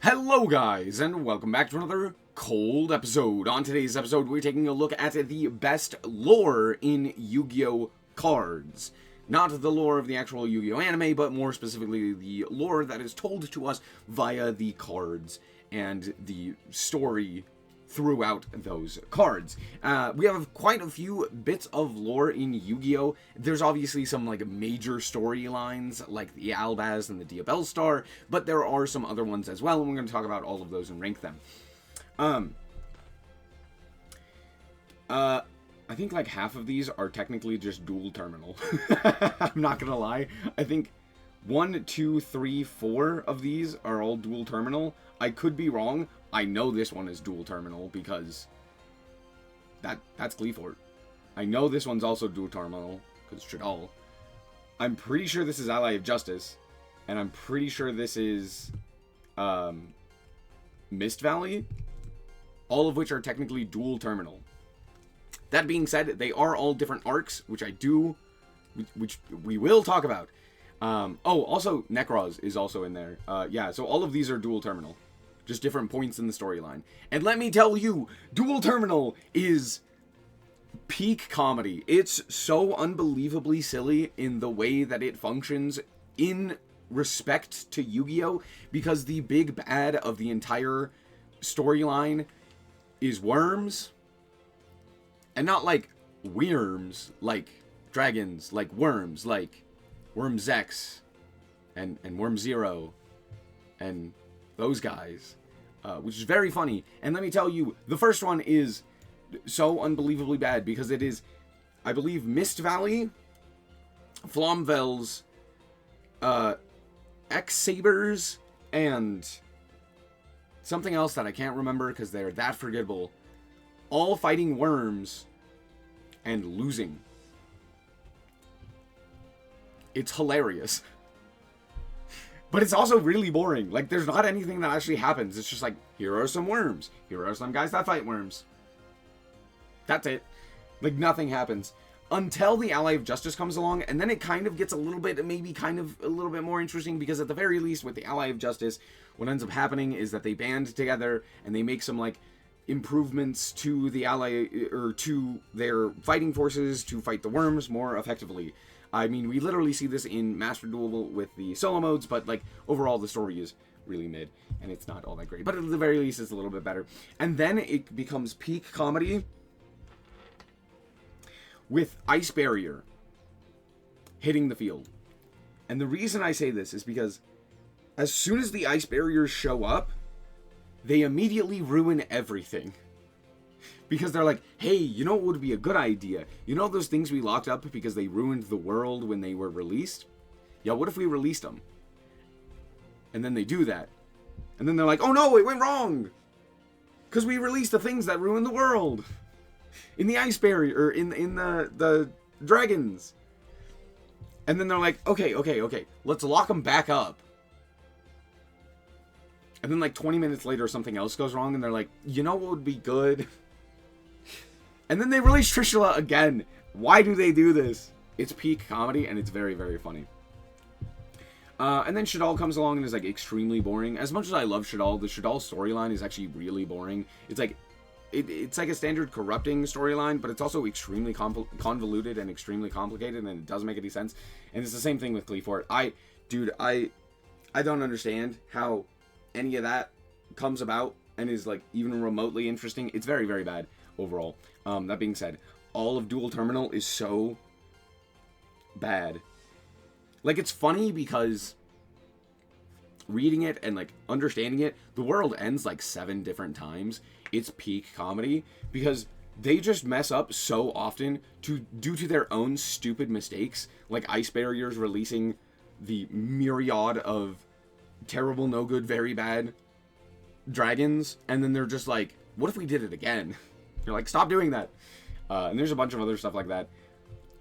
Hello guys, and welcome back to another cold episode. On today's episode, we're taking a look at the best lore in Yu-Gi-Oh! Cards. Not the lore of the actual Yu-Gi-Oh! Anime, but more specifically the lore that is told to us via the cards and the story throughout those cards. We have quite a few bits of lore in Yu-Gi-Oh! There's obviously some major storylines like the Albaz and the Diabell Star, but there are some other ones as well, and we're going to talk about all of those and rank them. I think half of these are technically just dual terminal. I'm not going to lie. I think 1, 2, 3, 4 of these are all dual terminal. I could be wrong. I know this one is dual terminal because that's Gleefort. I know this one's also dual terminal because Shadal. I'm pretty sure this is Ally of Justice, and I'm pretty sure this is Mist Valley, all of which are technically dual terminal. That being said, they are all different arcs, which we will talk about. Also Nekroz is also in there. Yeah, so all of these are dual terminal. Just different points in the storyline. And let me tell you, dual terminal is peak comedy. It's so unbelievably silly in the way that it functions in respect to Yu-Gi-Oh! Because the big bad of the entire storyline is worms. And not worms, like dragons, like worms, like Worms X and Worm Zero and those guys, which is very funny. And let me tell you, the first one is so unbelievably bad because it is, I believe, Mist Valley, Flomvel's, X-Sabers, and something else that I can't remember because they're that forgettable, all fighting worms and losing. It's hilarious. But it's also really boring. There's not anything that actually happens. It's just here are some worms. Here are some guys that fight worms. That's it. Nothing happens. Until the Ally of Justice comes along, and then it kind of gets a little bit, maybe kind of a little bit more interesting, because at the very least, with the Ally of Justice, what ends up happening is that they band together, and they make some, improvements to the ally, or to their fighting forces to fight the worms more effectively. I mean, we literally see this in Master Duel with the solo modes, but, overall the story is really mid, and it's not all that great. But at the very least, it's a little bit better. And then it becomes peak comedy with Ice Barrier hitting the field. And the reason I say this is because as soon as the Ice Barriers show up, they immediately ruin everything. Because they're hey, you know what would be a good idea? You know those things we locked up because they ruined the world when they were released? Yeah, what if we released them? And then they do that. And then they're oh no, it went wrong! Because we released the things that ruined the world! In the Ice Barrier, or in the dragons. And then they're okay, let's lock them back up. And then 20 minutes later something else goes wrong and they're you know what would be good? And then they release Trishula again. Why do they do this? It's peak comedy and it's very, very funny. And then Shadal comes along and is extremely boring. As much as I love Shadal, the Shadal storyline is actually really boring. It's it's a standard corrupting storyline, but it's also extremely convoluted and extremely complicated, and it doesn't make any sense. And it's the same thing with Gleefort. I don't understand how any of that comes about and is even remotely interesting. It's very, very bad overall. That being said, all of Dual Terminal is so bad. It's funny because reading it and understanding it, the world ends 7 different times. It's peak comedy because they just mess up so often due to their own stupid mistakes, Ice Barriers releasing the myriad of terrible, no good, very bad dragons, and then they're just what if we did it again? You're stop doing that. And there's a bunch of other stuff like that.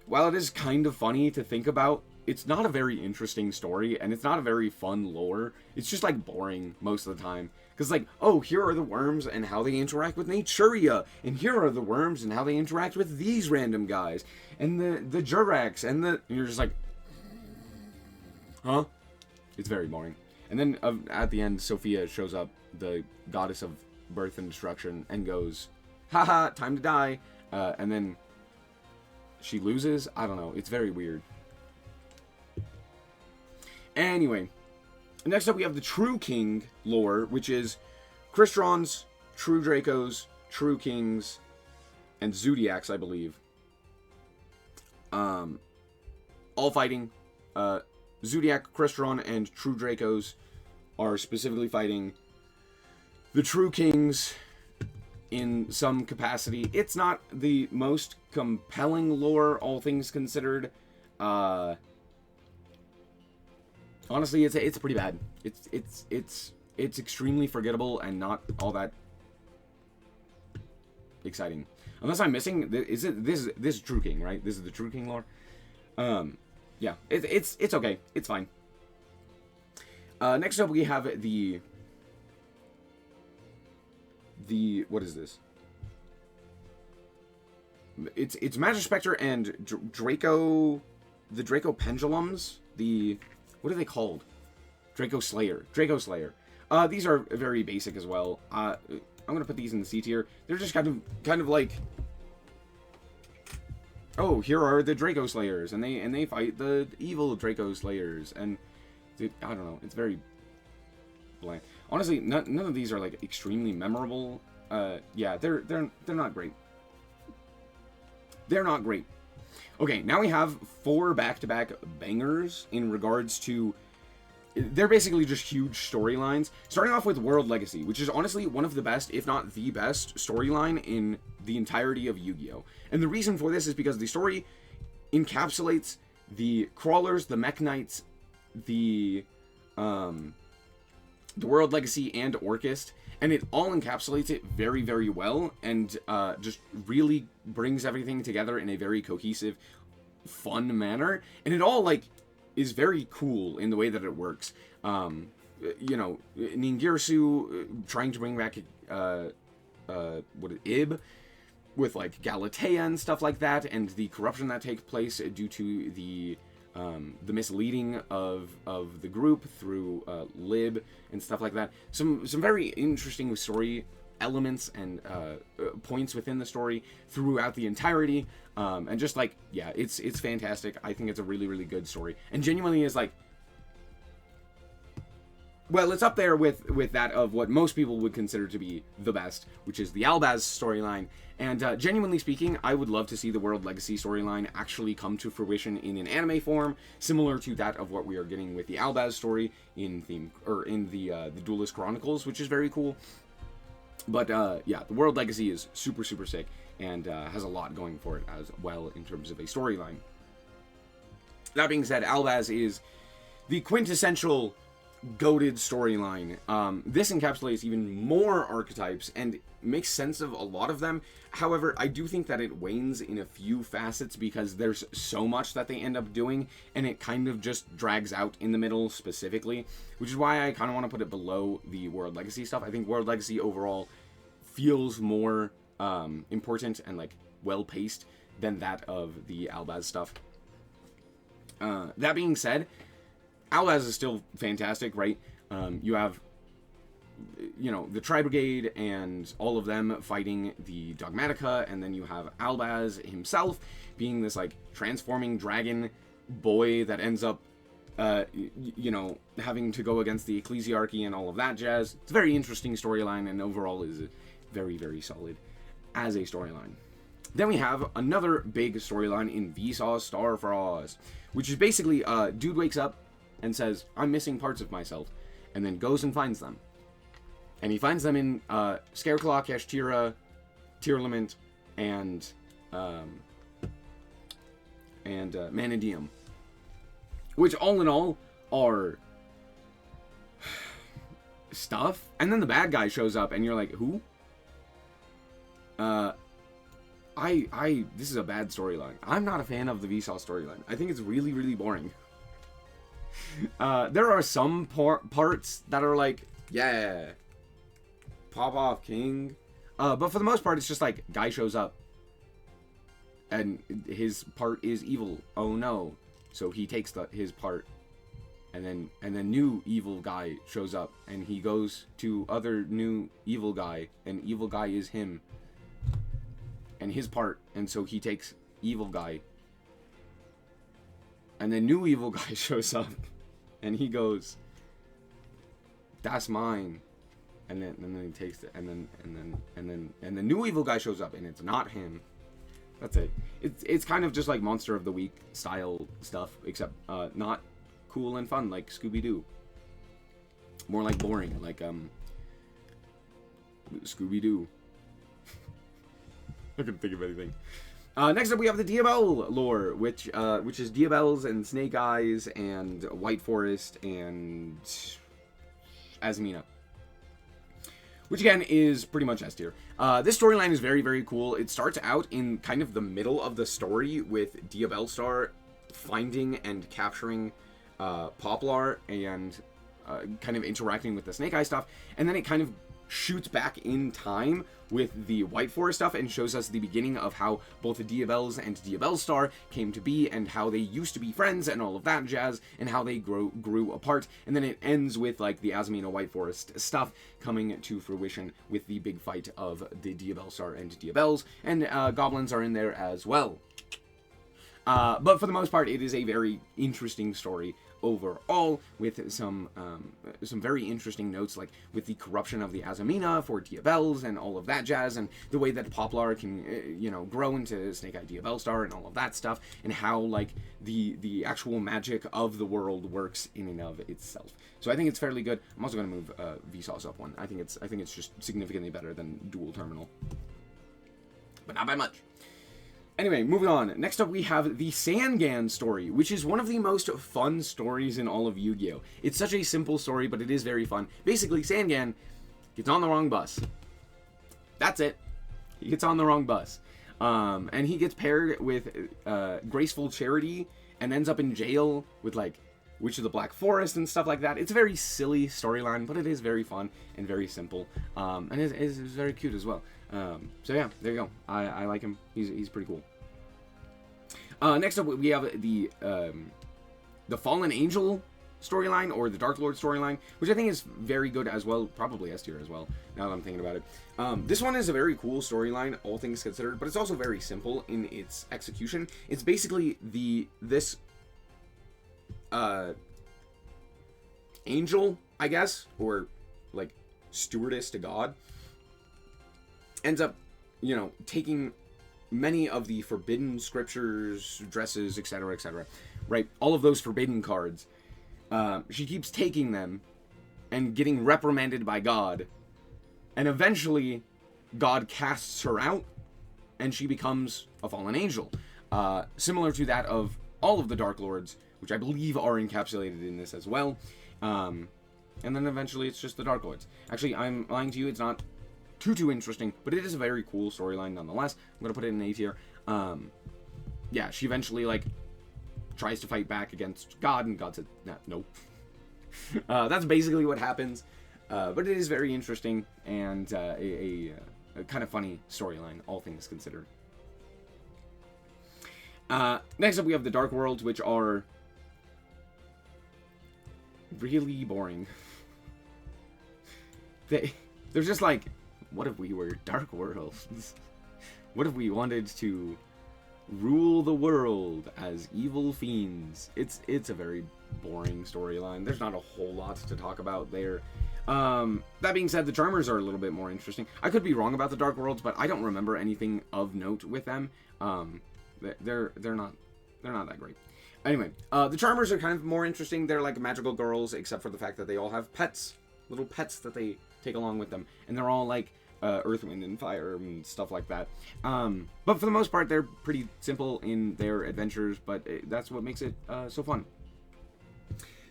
While it is kind of funny to think about, it's not a very interesting story, and it's not a very fun lore. It's just boring most of the time. Because oh, here are the worms and how they interact with Naturia, and here are the worms and how they interact with these random guys, and the Jurax, and you're just huh? It's very boring. And then at the end, Sophia shows up, the goddess of birth and destruction, and goes, haha, time to die. And then she loses. I don't know. It's very weird. Anyway, next up we have the True King lore, which is Cristrons, True Dracos, True Kings, and Zodiacs, I believe. All fighting. Zodiac, Crystron, and True Dracos are specifically fighting the True Kings in some capacity. It's not the most compelling lore, all things considered. Honestly, it's pretty bad. It's extremely forgettable and not all that exciting. Unless I'm missing, this is True King, right? This is the True King lore. Yeah, it's okay. It's fine. Next up, we have the what is this? It's Magic Spectre and Draco, the Draco Pendulums. What are they called? Draco Slayer. These are very basic as well. I'm gonna put these in the C tier. They're just kind of like, oh, here are the Draco Slayers, and they fight the evil Draco Slayers, and I don't know. It's very bland. Honestly, none of these are like extremely memorable. Yeah, they're not great. They're not great. Okay, now we have 4 back-to-back bangers in regards to... They're basically just huge storylines. Starting off with World Legacy, which is honestly one of the best, if not the best, storyline in the entirety of Yu-Gi-Oh! And the reason for this is because the story encapsulates the Crawlers, the Mech Knights, the World Legacy, and Orchist, and it all encapsulates it very, very well, and just really brings everything together in a very cohesive, fun manner, and it all, like, is very cool in the way that it works. You know, Ningirsu trying to bring back Ib with like Galatea and stuff like that, and the corruption that takes place due to the misleading of the group through Lib and stuff like that. Some very interesting story elements and points within the story throughout the entirety, and just like, yeah, it's fantastic. I think it's a really, really good story, and genuinely is like, well, it's up there with that of what most people would consider to be the best, which is the Albaz storyline. And genuinely speaking, I would love to see the World Legacy storyline actually come to fruition in an anime form, similar to that of what we are getting with the Albaz story in the Duelist Chronicles, which is very cool. But yeah, the World Legacy is super, super sick, and has a lot going for it as well in terms of a storyline. That being said, Albaz is the quintessential goated storyline. This encapsulates even more archetypes and makes sense of a lot of them. However, I do think that it wanes in a few facets because there's so much that they end up doing, and it kind of just drags out in the middle specifically, which is why I kind of want to put it below the World Legacy stuff. I think World Legacy overall feels more important and like well-paced than that of the Albaz stuff. That being said, Albaz is still fantastic, right? You have, you know, the Tri-Brigade and all of them fighting the Dogmatica, and then you have Albaz himself being this, like, transforming dragon boy that ends up, you know, having to go against the Ecclesiarchy and all of that jazz. It's a very interesting storyline, and overall is very, very solid as a storyline. Then we have another big storyline in Vsauce Star Frost, which is basically, dude wakes up and says, I'm missing parts of myself, and then goes and finds them. And he finds them in Scareclaw, Kashtira, Tearlament, and Manadium. Which, all in all, are stuff. And then the bad guy shows up, and you're like, who? This is a bad storyline. I'm not a fan of the Vsauce storyline. I think it's really, really boring. There are some parts that are like, yeah, pop off, king. But for the most part, it's just like, guy shows up, and his part is evil. Oh no. So he takes his part, then new evil guy shows up, and he goes to other new evil guy, and evil guy is him and his part, and so he takes evil guy, and then new evil guy shows up, and he goes, that's mine, and then he takes it, and then new evil guy shows up, and it's not him. That's it. It's kind of just like Monster of the Week style stuff, except not cool and fun like Scooby-Doo. More like boring, like Scooby-Doo. I couldn't think of anything. Next up, we have the Diabell lore, which is Diabells and Snake Eyes and White Forest and Azmina, which again is pretty much S tier. This storyline is very, very cool. It starts out in kind of the middle of the story with Diabellstar finding and capturing Poplar and kind of interacting with the Snake Eye stuff, and then it kind of shoots back in time with the White Forest stuff and shows us the beginning of how both the Diabells and Diabellstar came to be, and how they used to be friends and all of that jazz, and how they grew apart. And then it ends with like the Azmina White Forest stuff coming to fruition with the big fight of the Diabellstar and Diabells, and goblins are in there as well. But for the most part, it is a very interesting story overall, with some very interesting notes, like with the corruption of the Azmina for Diabells and all of that jazz, and the way that Poplar can grow into Snake Eye Diabellstar and all of that stuff, and how like the actual magic of the world works in and of itself. So I think it's fairly good. I'm also going to move Vsauce up one. I think it's just significantly better than Dual Terminal, but not by much. Anyway, moving on. Next up, we have the Sangan story, which is one of the most fun stories in all of Yu-Gi-Oh! It's such a simple story, but it is very fun. Basically, Sangan gets on the wrong bus. That's it. He gets on the wrong bus. And he gets paired with Graceful Charity and ends up in jail with, like, Witch of the Black Forest and stuff like that. It's a very silly storyline, but it is very fun and very simple. And it's very cute as well. So yeah, there you go. I like him. He's pretty cool. Next up, we have the Fallen Angel storyline, or the Dark Lord storyline, which I think is very good as well. Probably S tier as well, now that I'm thinking about it. This one is a very cool storyline, all things considered, but it's also very simple in its execution. It's basically this angel, I guess, or like stewardess to God, ends up, taking many of the forbidden scriptures, dresses, etc., right? All of those forbidden cards. She keeps taking them and getting reprimanded by God. And eventually, God casts her out, and she becomes a fallen angel. Similar to that of all of the Dark Lords, which I believe are encapsulated in this as well. And then eventually, it's just the Dark Lords. Actually, I'm lying to you, it's not too interesting, but it is a very cool storyline nonetheless. I'm gonna put it in A tier. Yeah, she eventually like tries to fight back against God, and God said no. That's basically what happens, but it is very interesting and a kind of funny storyline, all things considered. Next up, we have the Dark Worlds, which are really boring. They're just like, what if we were Dark Worlds? What if we wanted to rule the world as evil fiends? It's a very boring storyline. There's not a whole lot to talk about there. That being said, the Charmers are a little bit more interesting. I could be wrong about the Dark Worlds, but I don't remember anything of note with them. They're not that great. Anyway, the Charmers are kind of more interesting. They're like magical girls, except for the fact that they all have pets, little pets that they take along with them, and they're all like Earth, Wind, and Fire and stuff like that. But for the most part, they're pretty simple in their adventures, but that's what makes it so fun.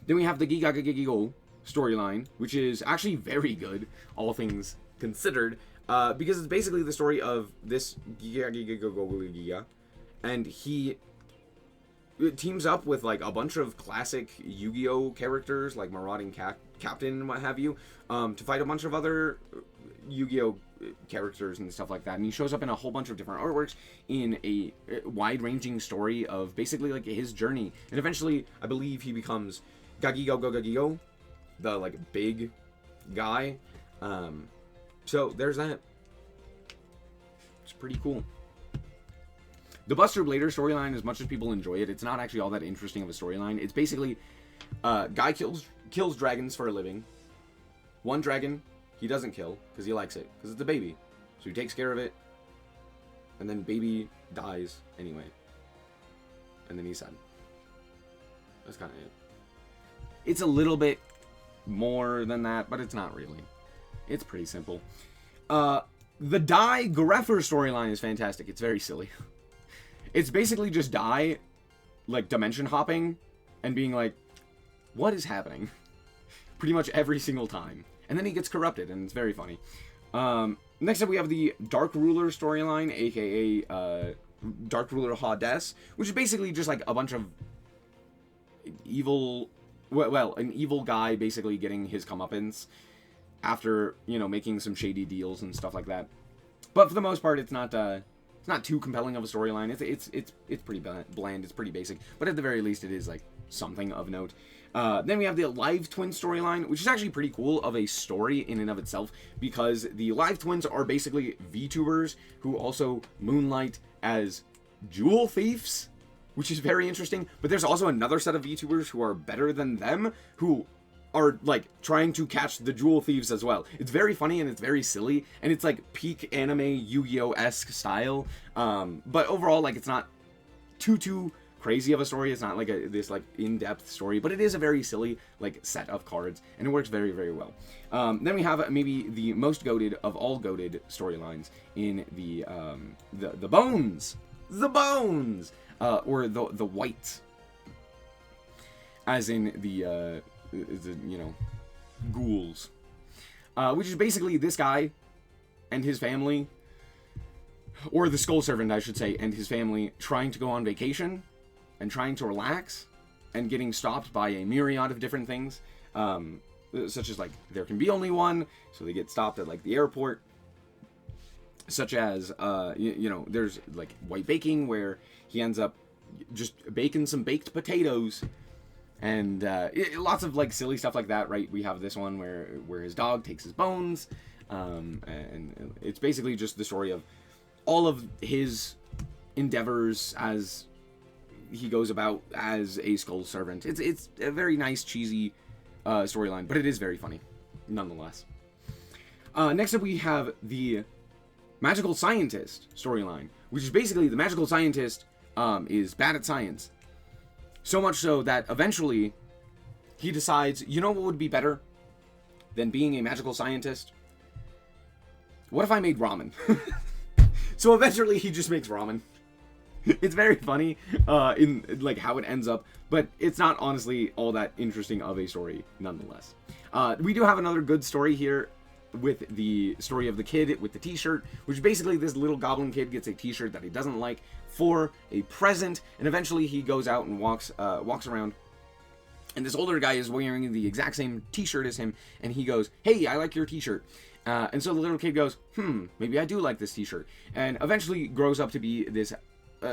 Then we have the Giga Gigo storyline, which is actually very good, all things considered, because it's basically the story of this Giga, and he teams up with like a bunch of classic Yu-Gi-Oh characters, like Marauding Captain and what have you, to fight a bunch of other Yu-Gi-Oh characters and stuff like that. And he shows up in a whole bunch of different artworks in a wide-ranging story of basically like his journey. And eventually, I believe he becomes Giga Gigo, the like big guy. So there's that. It's pretty cool. The Buster Blader storyline, as much as people enjoy it, it's not actually all that interesting of a storyline. It's basically, guy kills dragons for a living. One dragon, he doesn't kill, because he likes it, because it's a baby. So he takes care of it, and then baby dies anyway. And then he's sad. That's kind of it. It's a little bit more than that, but it's not really. It's pretty simple. The Die Greffer storyline is fantastic. It's very silly. It's basically just Die, like, dimension hopping and being like, what is happening? Pretty much every single time. And then he gets corrupted, and it's very funny. Next up, we have the Dark Ruler storyline, aka Dark Ruler Hades, which is basically just like a bunch of evil, well, an evil guy basically getting his comeuppance after, you know, making some shady deals and stuff like that. But for the most part, it's not too compelling of a storyline. It's pretty bland. It's pretty basic. But at the very least, it is like something of note. Then we have the Live Twin storyline, which is actually pretty cool of a story in and of itself, because the Live Twins are basically VTubers who also moonlight as jewel thieves, which is very interesting. But there's also another set of VTubers who are better than them, who are like trying to catch the jewel thieves as well. It's very funny and it's very silly, and it's like peak anime Yu-Gi-Oh-esque style. But overall, like, it's not too crazy of a story. It's not like this like in-depth story, but it is a very silly like set of cards, and it works very, very well. Then we have maybe the most goated of all goated storylines in the bones, or the white, as in the you know, ghouls, which is basically this guy and his family, or the Skull Servant, I should say, and his family trying to go on vacation and trying to relax and getting stopped by a myriad of different things, such as like there can be only one, so they get stopped at like the airport, such as you know, there's like white baking, where he ends up just baking some baked potatoes. And lots of like silly stuff like that, right? We have this one where his dog takes his bones, and it's basically just the story of all of his endeavors as he goes about as a Skull Servant. It's a very nice, cheesy storyline, but it is very funny, nonetheless. Next up, we have the Magical Scientist storyline, which is basically the Magical Scientist is bad at science. So much so that eventually he decides, you know what would be better than being a magical scientist? What if I made ramen? So eventually he just makes ramen. It's very funny in like how it ends up, but it's not honestly all that interesting of a story nonetheless. We do have another good story here with the story of the kid with the t-shirt, which basically this little goblin kid gets a t-shirt that he doesn't like for a present, and eventually he goes out and walks around, and this older guy is wearing the exact same t-shirt as him, and he goes, hey, I like your t-shirt. And so the little kid goes, maybe I do like this t-shirt, and eventually grows up to be this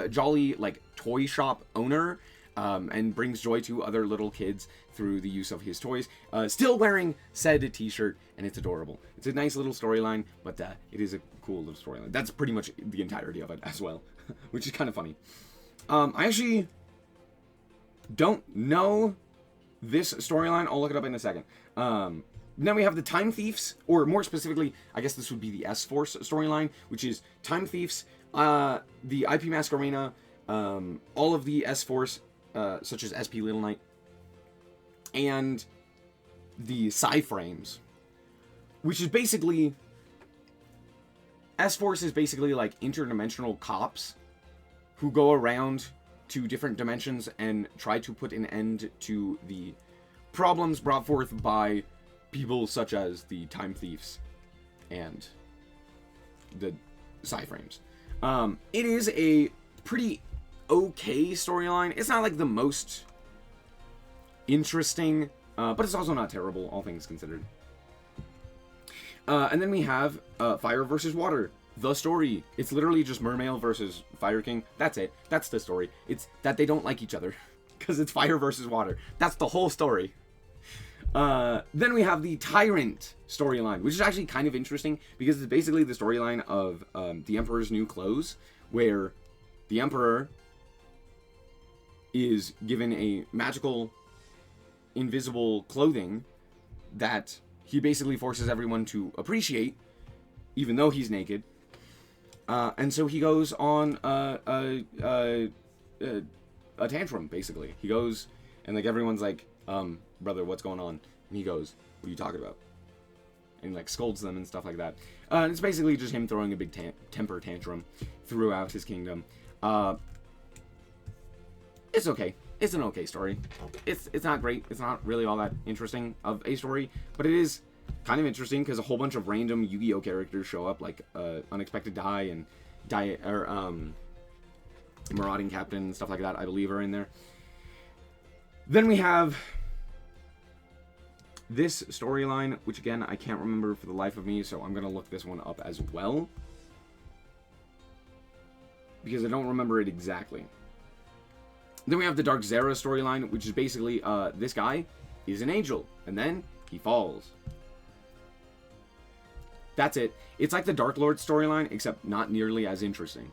jolly like toy shop owner, and brings joy to other little kids through the use of his toys, still wearing said t-shirt, and it's adorable. It's a nice little storyline, but it is a cool little storyline. That's pretty much the entirety of it as well, which is kind of funny. I actually don't know this storyline. I'll look it up in a second. Then we have the Time Thieves, or more specifically, I guess this would be the S-Force storyline, which is Time Thieves, the IP Mask Arena, all of the S-Force, such as SP Little Knight, and the Psy-Frames, which is basically, S-Force is basically like interdimensional cops who go around to different dimensions and try to put an end to the problems brought forth by people such as the Time Thieves and the Psy-Frames. It is a pretty okay storyline. It's not like the most interesting, but it's also not terrible, all things considered. And then we have Fire versus Water, the story. It's literally just Mermail versus Fire King. That's it. That's the story. It's that they don't like each other. Because it's fire versus water. That's the whole story. Then we have the Tyrant storyline, which is actually kind of interesting because it's basically the storyline of the Emperor's New Clothes, where the Emperor is given a magical, invisible clothing that he basically forces everyone to appreciate, even though he's naked. And so he goes on a tantrum, basically. He goes, and like everyone's like, brother, what's going on? And he goes, what are you talking about? And like scolds them and stuff like that. And it's basically just him throwing a big temper tantrum throughout his kingdom. It's okay. It's an okay story. It's not great. It's not really all that interesting of a story, but it is kind of interesting because a whole bunch of random Yu-Gi-Oh characters show up, like Unexpected and Marauding Captain and stuff like that, I believe, are in there. Then we have this storyline, which again I can't remember for the life of me, so I'm gonna look this one up as well because I don't remember it exactly. Then we have the Dark Zera storyline, which is basically this guy is an angel, and then he falls. That's it. It's like the Dark Lord storyline, except not nearly as interesting.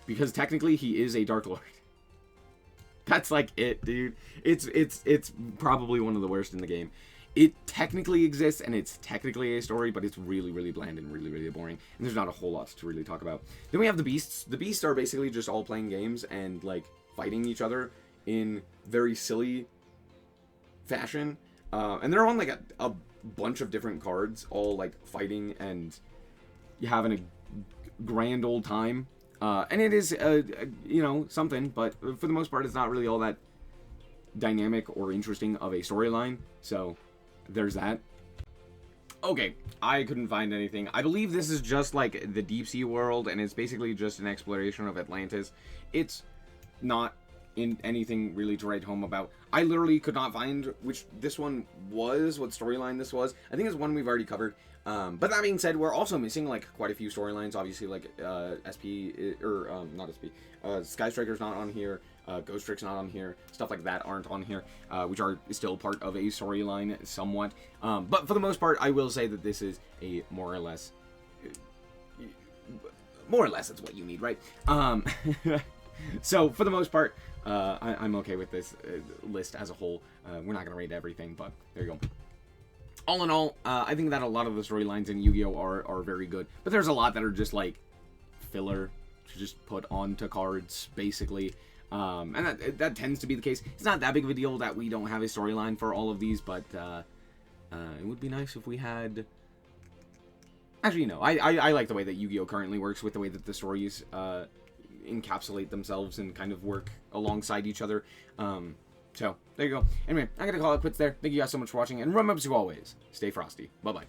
Because technically he is a Dark Lord. That's like it, dude. It's probably one of the worst in the game. It technically exists, and it's technically a story, but it's really, really bland and really, really boring. And there's not a whole lot to really talk about. Then we have the Beasts. The Beasts are basically just all playing games and, like, fighting each other in very silly fashion. And they're on, like, a bunch of different cards, all, like, fighting and having a grand old time. And it is, you know, something, but for the most part, it's not really all that dynamic or interesting of a storyline. So, there's that. Okay, I couldn't find anything. I believe this is just like the deep sea world, and it's basically just an exploration of Atlantis. It's not in anything really to write home about. I literally could not find which this one was, what storyline this was. I think it's one we've already covered. But that being said, we're also missing like quite a few storylines. Obviously, like SP or not SP. Sky Striker's not on here. Ghost Trick's not on here. Stuff like that aren't on here, which are still part of a storyline somewhat. But for the most part, I will say that this is a more or less it's what you need, right? So for the most part, I'm okay with this list as a whole. We're not gonna rate everything, but there you go. All in all, I think that a lot of the storylines in Yu-Gi-Oh are very good, but there's a lot that are just like filler to just put onto cards, basically. And that tends to be the case. It's not that big of a deal that we don't have a storyline for all of these, but it would be nice if we had... Actually, no. I like the way that Yu-Gi-Oh currently works, with the way that the stories encapsulate themselves and kind of work alongside each other. So, there you go. Anyway, I'm going to call it quits there. Thank you guys so much for watching, and remember to always stay frosty. Bye-bye.